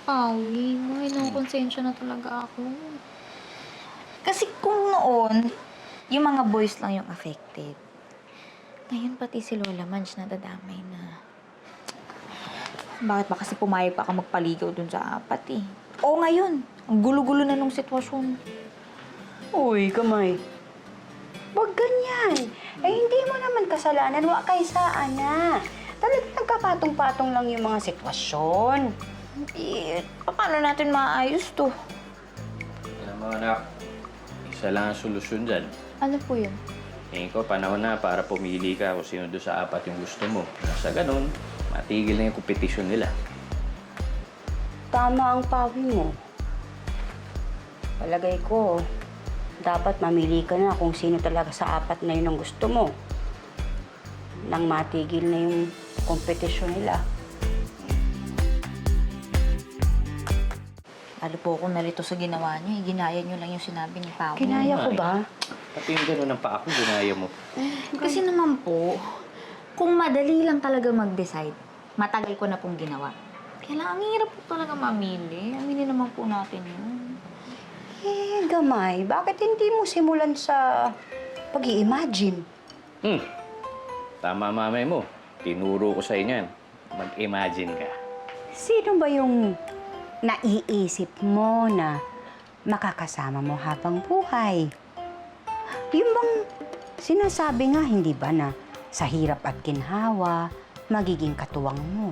makakawi. May konsensya na talaga ako. Kasi kung noon, yung mga boys lang yung affected. Ngayon pati si Lola Manch nadadamay na. Bakit ba kasi pumayag pa ka magpaligaw dun sa apat eh? Oo ngayon, ang gulo-gulo na nung sitwasyon. Uy, Gamay. Huwag ganyan. Eh, hindi mo naman kasalanan. Wa kay saan na. Talagang nagkapatong-patong lang yung mga sitwasyon. Eh, paano natin maayos to? Alam mo anak, isa lang ang solusyon dyan. Ano po yun? Tingin ko, panahon na para pumili ka kung sino doon sa apat yung gusto mo. Sa ganun, matigil na yung kompetisyon nila. Tama ang pawi mo. Palagay ko, dapat mamili ka na kung sino talaga sa apat na yun ang gusto mo. Nang matigil na yung kompetisyon nila. Lalo po akong nalito sa ginawa niyo. Ginaya niyo lang yung sinabi ni Pao. Kinaya ko ba? Pati yung ganun ang pa ako, ginaya mo. Kasi naman po, kung madali lang talaga mag-decide, matagal ko na pong ginawa. Kaya lang, ang hirap po talaga mamili. Aminin naman po natin yun. Eh, Gamay, bakit hindi mo simulan sa pag-i-imagine? Tama mamay mo. Tinuro ko sa inyan. Mag-imagine ka. Sino ba yung naiisip mo na makakasama mo habang buhay? Yung bang sinasabi nga, hindi ba na sa hirap at ginhawa, magiging katuwang mo?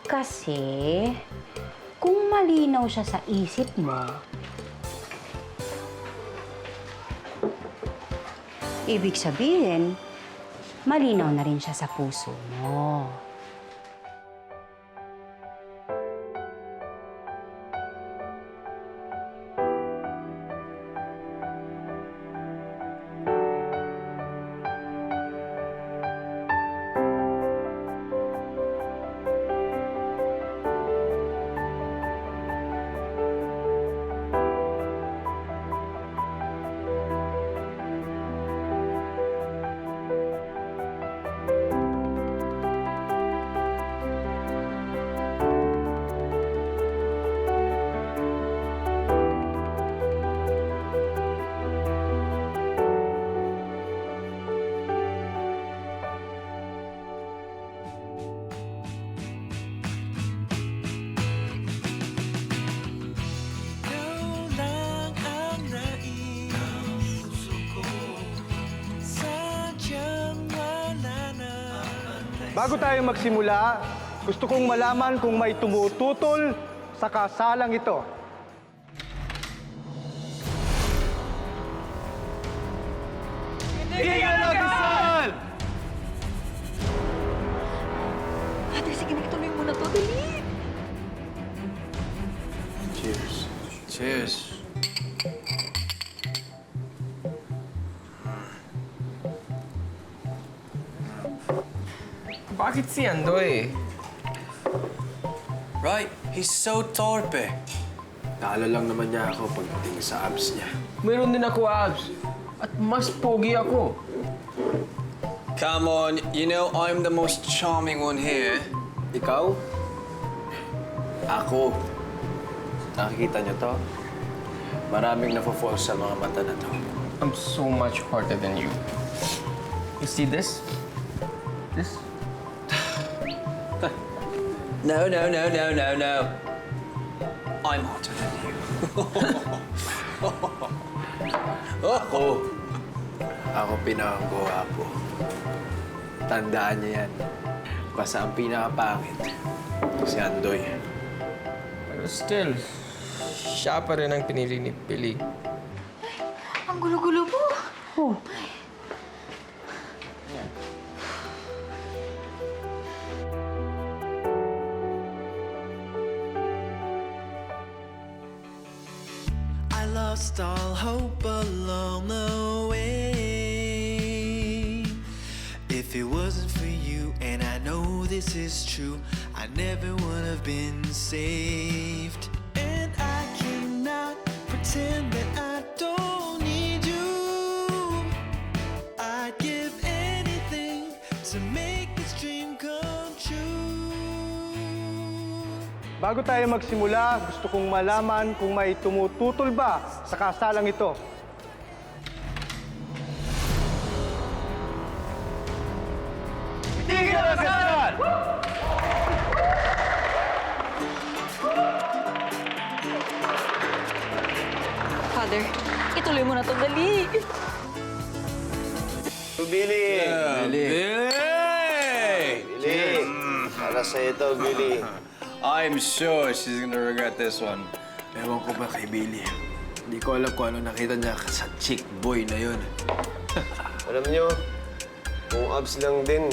Kasi, kung malinaw siya sa isip mo, ibig sabihin, malinaw na rin siya sa puso mo. Bago tayo magsimula, gusto kong malaman kung may tumututol sa kasalang ito. Hindi ka nagkasal! Ate, sige na, ituloy mo na to. Dali! Cheers. Cheers. Bakit si Andoy? Right, he's so torpe. Naala lang naman niya ako pagdating sa abs niya. Meron din ako abs. At mas pogi ako. Come on, you know I'm the most charming one here. Ikaw? Ako. Nakikita niyo to? Maraming nafo-fall sa mga mata na to. I'm so much hotter than you. You see this? This? No. I'm hotter than you. Ako pinakagwapo. Tandaan niya yan. Basta ang pinakapangit, si Andoy. Pero still, siya pa rin ang pinili ni Pili. Ang gulo-gulo po. Oh, I lost all hope along the way. If it wasn't for you, and I know this is true, I never would have been saved. And I cannot pretend that I don't need you. I'd give anything to make this dream come true. Bago tayo magsimula, gusto kong malaman kung may tumututol ba sa kasalang ito. Tigil ang kasalan! Father, ituloy mo na to, dali. Billy! Billy! Billy! Para sa'yo to, Billy. I'm sure she's gonna regret this one. Ewan ko ba kay Billy? Hindi ko alam kung ano nakita niya sa chick boy na yun. Alam niyo, kung abs lang din,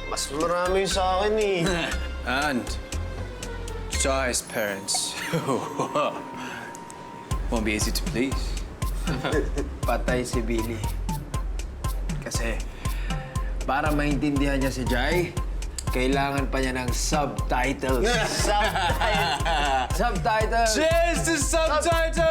mas marami sa akin eh. And Jai's parents won't be easy to please. Patay si Billy. Kasi, para maintindihan niya si Jai, kailangan pa niya ng subtitles. Subtitles! Cheers to subtitles!